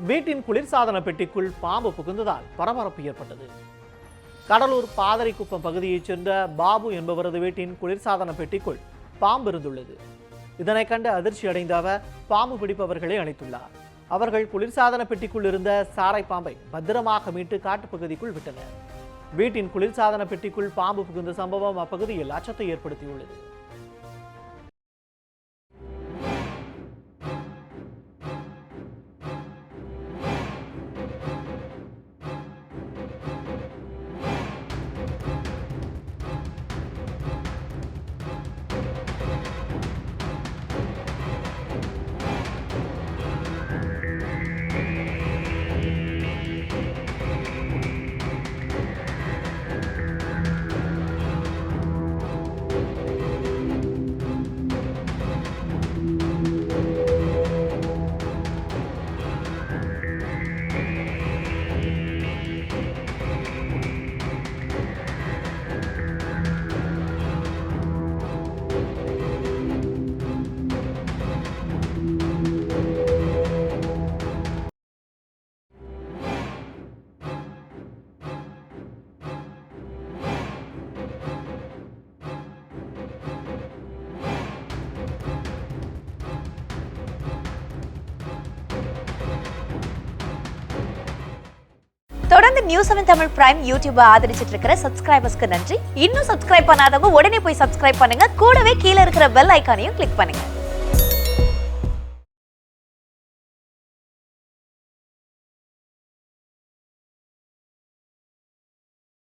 வீட்டின் குளிர்சாதன பெட்டிக்குள் பாம்பு புகுந்ததால் பரபரப்பு ஏற்பட்டது. கடலூர் பாதரிக்குப்பம் பகுதியைச் சேர்ந்த பாபு என்பவரது வீட்டின் குளிர்சாதன பெட்டிக்குள் பாம்பு இருந்துள்ளது. இதனை கண்டு அதிர்ச்சி அடைந்த அவர் பாம்பு பிடிப்பவர்களை அழைத்துள்ளார். அவர்கள் குளிர்சாதன பெட்டிக்குள் இருந்த சாரை பாம்பை பத்திரமாக மீட்டு காட்டுப்பகுதிக்குள் விட்டனர். வீட்டின் குளிர்சாதன பெட்டிக்குள் பாம்பு புகுந்த சம்பவம் அப்பகுதியில் அச்சத்தை ஏற்படுத்தியுள்ளது. தொடர்ந்து நியூஸ்7 தமிழ் பிரைம் யூடியூப் ஆதரிச்சிட்டு இருக்கிற சப்ஸ்கிரைபர்ஸ்க்கு நன்றி. இன்னும் சப்ஸ்கிரைப் பண்ணாதவங்க உடனே போய் சப்ஸ்கிரைப் பண்ணுங்க. கூடவே கீழே இருக்கிற பெல் ஐகானையும் கிளிக் பண்ணுங்க.